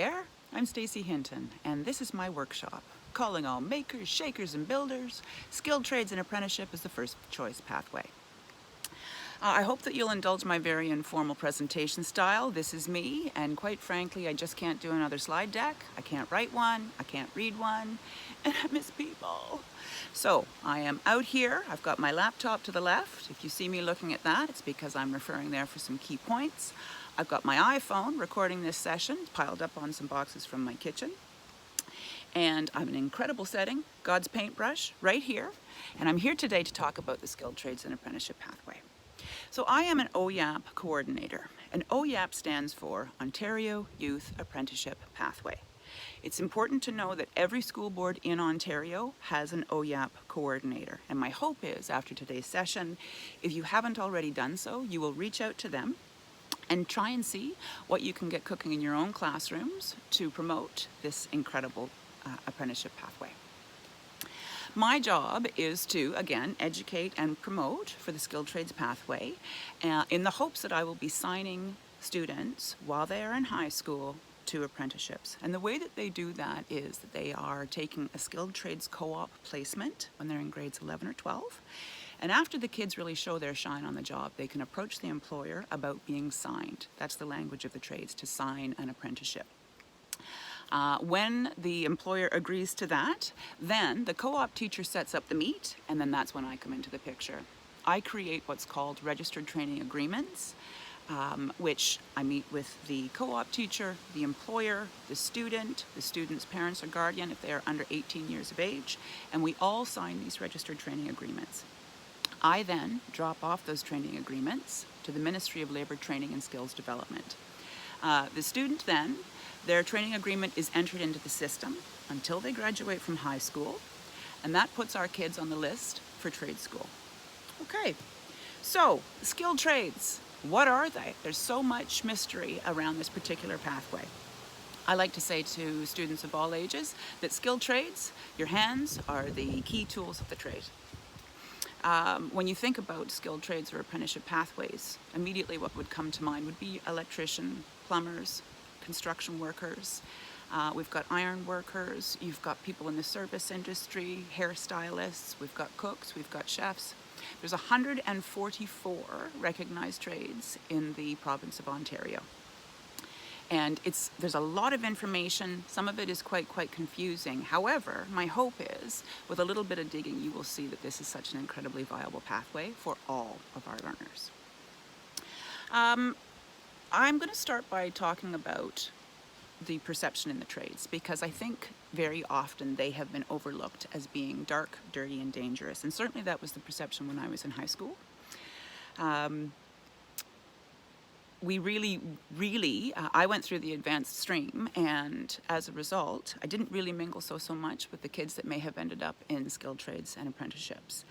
There, I'm Steacy Hinton, and this is my workshop, calling all makers, shakers, and builders. Skilled trades and apprenticeship is the first choice pathway. I hope that you'll indulge my very informal presentation style. This is me, and quite frankly, I just can't do another slide deck. I can't write one, I can't read one, and I miss people. So I am out here. I've got my laptop to the left. If you see me looking at that, it's because I'm referring there for some key points. I've got my iPhone recording this session, piled up on some boxes from my kitchen. And I'm in an incredible setting, God's paintbrush, right here. And I'm here today to talk about the Skilled Trades and Apprenticeship Pathway. So I am an OYAP coordinator. And OYAP stands for Ontario Youth Apprenticeship Pathway. It's important to know that every school board in Ontario has an OYAP coordinator. And my hope is, after today's session, if you haven't already done so, you will reach out to them and try and see what you can get cooking in your own classrooms to promote this incredible apprenticeship pathway. My job is to, again, educate and promote for the Skilled Trades pathway in the hopes that I will be signing students while they are in high school to apprenticeships. And the way that they do that is that they are taking a Skilled Trades co-op placement when they're in grades 11 or 12. And after the kids really show their shine on the job, they can approach the employer about being signed. That's the language of the trades, to sign an apprenticeship. When the employer agrees to that, then the co-op teacher sets up the meet, and then that's when I come into the picture. I create what's called registered training agreements, which I meet with the co-op teacher, the employer, the student's parents or guardian if they are under 18 years of age, and we all sign these registered training agreements. I then drop off those training agreements to the Ministry of Labour Training and Skills Development. The student then, their training agreement is entered into the system until they graduate from high school, and that puts our kids on the list for trade school. Okay, so skilled trades, what are they? There's so much mystery around this particular pathway. I like to say to students of all ages that skilled trades, your hands are the key tools of the trade. When you think about skilled trades or apprenticeship pathways, immediately what would come to mind would be electrician, plumbers, construction workers. We've got iron workers, you've got people in the service industry, hairstylists, we've got cooks, we've got chefs. There's 144 recognized trades in the province of Ontario. And there's a lot of information. Some of it is quite confusing. However, my hope is, with a little bit of digging, you will see that this is such an incredibly viable pathway for all of our learners. I'm going to start by talking about the perception in the trades, because I think very often they have been overlooked as being dark, dirty, and dangerous. And certainly that was the perception when I was in high school. I went through the advanced stream, and as a result, I didn't really mingle so much with the kids that may have ended up in skilled trades and apprenticeships.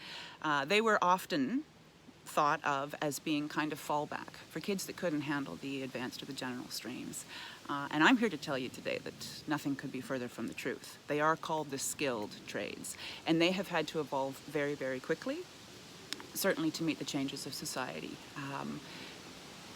They were often thought of as being kind of fallback for kids that couldn't handle the advanced or the general streams. And I'm here to tell you today that nothing could be further from the truth. They are called the skilled trades, and they have had to evolve very quickly, certainly to meet the changes of society.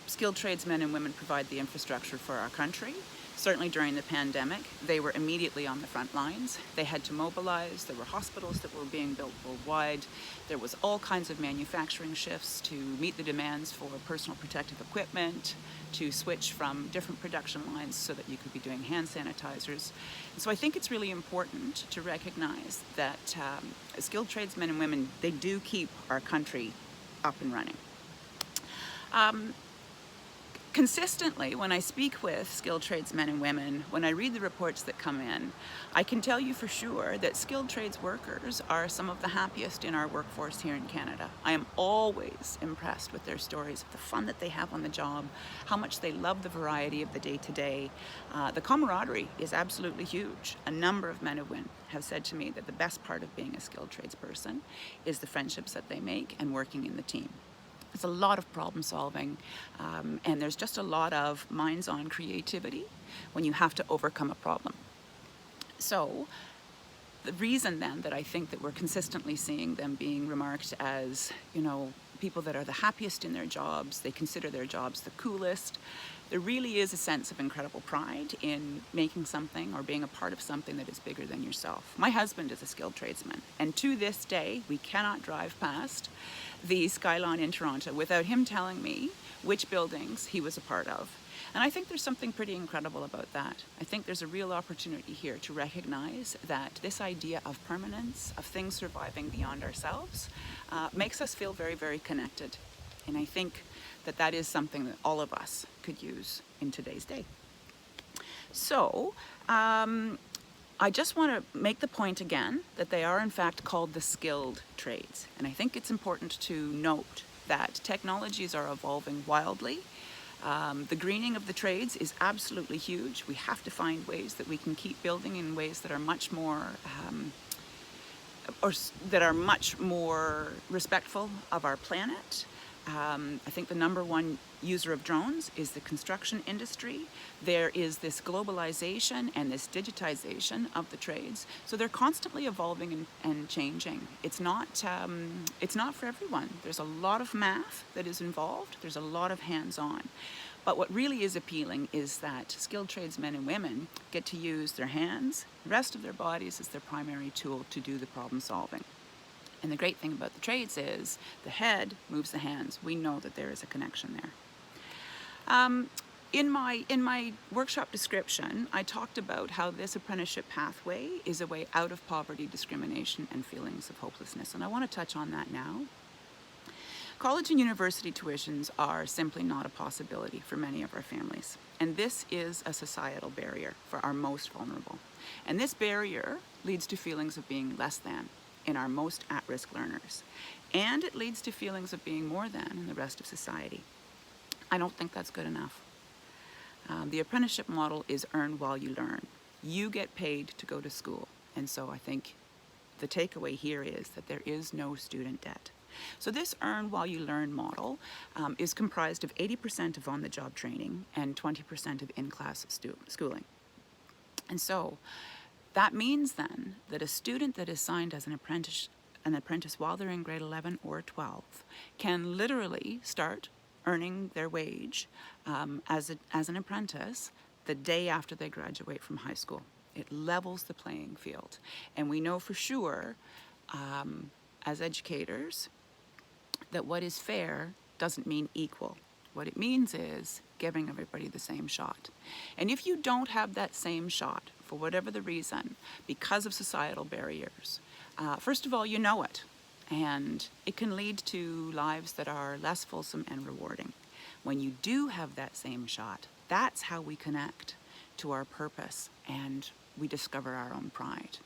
Skilled tradesmen and women provide the infrastructure for our country. Certainly during the pandemic, they were immediately on the front lines. They had to mobilize. There were hospitals that were being built worldwide. There was all kinds of manufacturing shifts to meet the demands for personal protective equipment, to switch from different production lines so that you could be doing hand sanitizers. And so I think it's really important to recognize that skilled tradesmen and women, they do keep our country up and running. Consistently, when I speak with skilled tradesmen and women, when I read the reports that come in, I can tell you for sure that skilled trades workers are some of the happiest in our workforce here in Canada. I am always impressed with their stories of the fun that they have on the job, how much they love the variety of the day-to-day. The camaraderie is absolutely huge. A number of men and women have said to me that the best part of being a skilled trades person is the friendships that they make and working in the team. There's a lot of problem solving, and there's just a lot of minds-on creativity when you have to overcome a problem. So the reason then that I think that we're consistently seeing them being remarked as, people that are the happiest in their jobs. They consider their jobs the coolest. There really is a sense of incredible pride in making something or being a part of something that is bigger than yourself. My husband is a skilled tradesman, and to this day, we cannot drive past the Skyline in Toronto without him telling me which buildings he was a part of. And I think there's something pretty incredible about that. I think there's a real opportunity here to recognize that this idea of permanence, of things surviving beyond ourselves, makes us feel very, very connected. And I think that that is something that all of us could use in today's day. So, I just want to make the point again that they are in fact called the skilled trades. And I think it's important to note that technologies are evolving wildly. The greening of the trades is absolutely huge. We have to find ways that we can keep building in ways that are much more respectful of our planet. I think the number one user of drones is the construction industry. There is this globalization and this digitization of the trades. So they're constantly evolving and changing. It's not for everyone. There's a lot of math that is involved. There's a lot of hands-on. But what really is appealing is that skilled tradesmen and women get to use their hands, the rest of their bodies as their primary tool to do the problem solving. And the great thing about the trades is the head moves the hands. We know that there is a connection there. In my workshop description, I talked about how this apprenticeship pathway is a way out of poverty, discrimination, and feelings of hopelessness. And I want to touch on that now. College and university tuitions are simply not a possibility for many of our families. And this is a societal barrier for our most vulnerable. And this barrier leads to feelings of being less than in our most at-risk learners. And it leads to feelings of being more than in the rest of society. I don't think that's good enough. The apprenticeship model is earn while you learn. You get paid to go to school. And so I think the takeaway here is that there is no student debt. So this earn while you learn model is comprised of 80% of on-the-job training and 20% of in-class schooling. And so that means then that a student that is signed as an apprentice while they're in grade 11 or 12 can literally start earning their wage as an apprentice the day after they graduate from high school. It levels the playing field. And we know for sure, as educators, that what is fair doesn't mean equal. What it means is giving everybody the same shot. And if you don't have that same shot, for whatever the reason, because of societal barriers, first of all, you know it. And it can lead to lives that are less fulsome and rewarding. When you do have that same shot, that's how we connect to our purpose and we discover our own pride.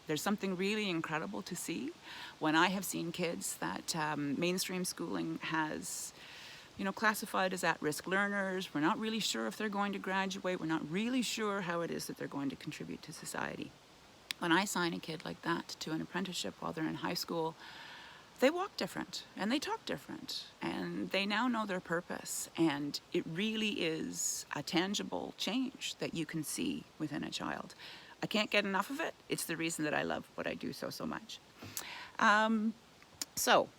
There's something really incredible to see when I have seen kids that mainstream schooling has classified as at-risk learners. We're not really sure if they're going to graduate. We're not really sure how it is that they're going to contribute to society. When I sign a kid like that to an apprenticeship while they're in high school, they walk different and they talk different and they now know their purpose, and it really is a tangible change that you can see within a child. I can't get enough of it. It's the reason that I love what I do so much. So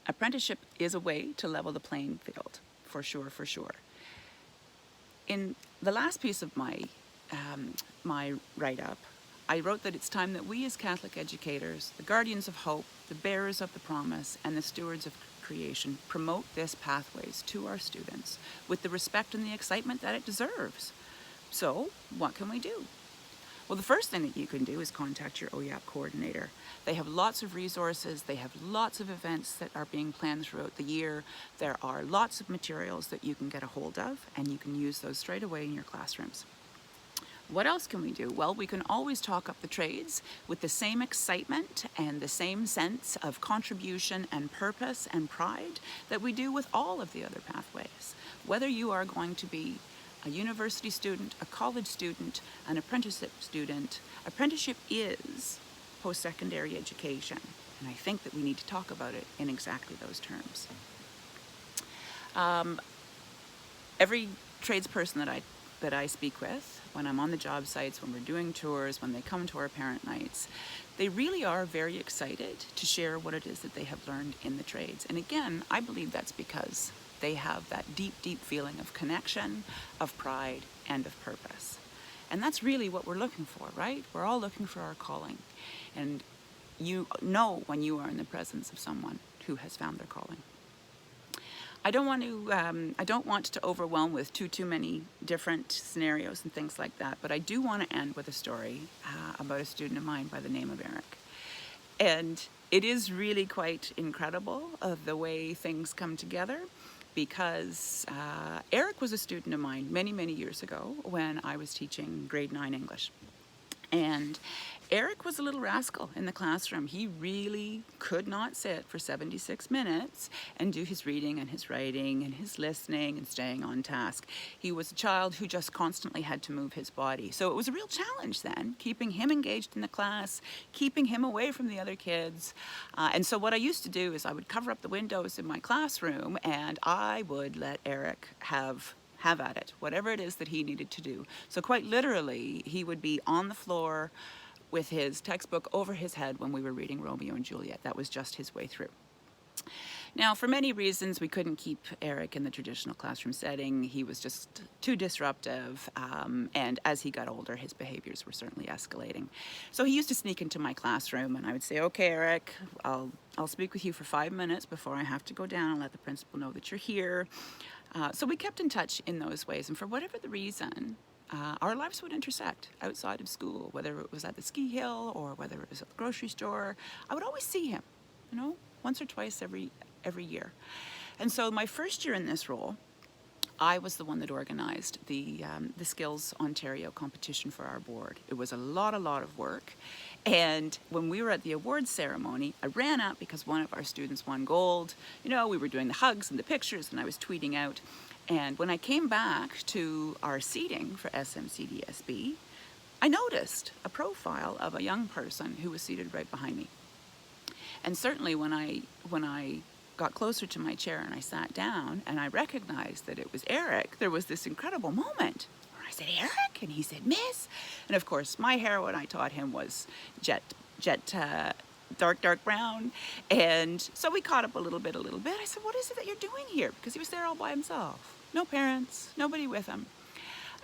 apprenticeship is a way to level the playing field, for sure. In the last piece of my write-up, I wrote that it's time that we as Catholic educators, the guardians of hope, the bearers of the promise, and the stewards of creation, promote this pathways to our students with the respect and the excitement that it deserves. So, what can we do? Well, the first thing that you can do is contact your OYAP coordinator. They have lots of resources, they have lots of events that are being planned throughout the year. There are lots of materials that you can get a hold of, and you can use those straight away in your classrooms. What else can we do? Well, we can always talk up the trades with the same excitement and the same sense of contribution and purpose and pride that we do with all of the other pathways. Whether you are going to be a university student, a college student, an apprenticeship student, apprenticeship is post-secondary education. And I think that we need to talk about it in exactly those terms. Every tradesperson that I that I speak with, when I'm on the job sites, when we're doing tours, when they come to our parent nights, they really are very excited to share what it is that they have learned in the trades. And again, I believe that's because they have that deep, deep feeling of connection, of pride, and of purpose. And that's really what we're looking for, right? We're all looking for our calling. And you know when you are in the presence of someone who has found their calling. I don't want to overwhelm with too many different scenarios and things like that, but I do want to end with a story about a student of mine by the name of Eric. And it is really quite incredible the way things come together, because Eric was a student of mine many, many years ago when I was teaching grade 9 English. And Eric was a little rascal in the classroom. He really could not sit for 76 minutes and do his reading and his writing and his listening and staying on task. He was a child who just constantly had to move his body. So it was a real challenge then, keeping him engaged in the class, keeping him away from the other kids. And so what I used to do is I would cover up the windows in my classroom and I would let Eric have at it, whatever it is that he needed to do. So quite literally, he would be on the floor with his textbook over his head when we were reading Romeo and Juliet. That was just his way through. Now, for many reasons, we couldn't keep Eric in the traditional classroom setting. He was just too disruptive, and as he got older, his behaviors were certainly escalating. So he used to sneak into my classroom, and I would say, "Okay, Eric, I'll speak with you for 5 minutes before I have to go down and let the principal know that you're here." So we kept in touch in those ways, and for whatever the reason, our lives would intersect outside of school, whether it was at the ski hill or whether it was at the grocery store. I would always see him, once or twice every year. And so my first year in this role, I was the one that organized the Skills Ontario competition for our board. It was a lot of work. And when we were at the awards ceremony, I ran out because one of our students won gold. We were doing the hugs and the pictures and I was tweeting out. And when I came back to our seating for SMCDSB, I noticed a profile of a young person who was seated right behind me. And certainly when I got closer to my chair and I sat down and I recognized that it was Eric, there was this incredible moment where I said, "Eric?" And he said, "Miss." And of course, my hair when I taught him was jet dark brown. And so we caught up a little bit. I said, "What is it that you're doing here?" Because he was there all by himself. No parents, nobody with him.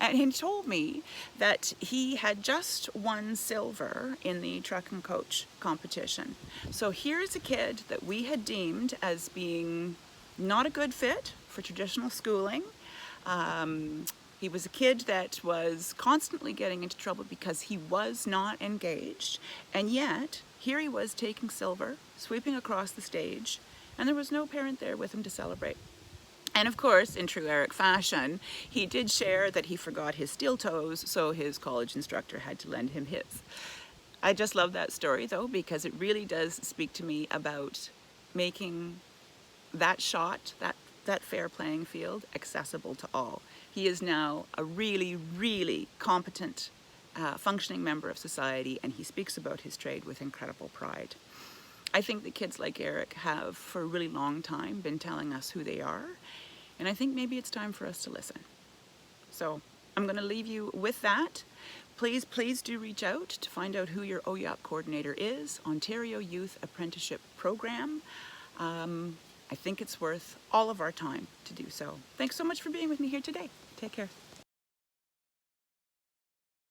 And he told me that he had just won silver in the truck and coach competition. So here's a kid that we had deemed as being not a good fit for traditional schooling. He was a kid that was constantly getting into trouble because he was not engaged. And yet, here he was taking silver, sweeping across the stage, and there was no parent there with him to celebrate. And of course, in true Eric fashion, he did share that he forgot his steel toes, so his college instructor had to lend him his. I just love that story, though, because it really does speak to me about making that shot, that fair playing field, accessible to all. He is now a really competent, functioning member of society, and he speaks about his trade with incredible pride. I think that kids like Eric have, for a really long time, been telling us who they are, and I think maybe it's time for us to listen. So I'm going to leave you with that. Please do reach out to find out who your OYAP coordinator is, Ontario Youth Apprenticeship Program. I think it's worth all of our time to do so. Thanks so much for being with me here today. Take care.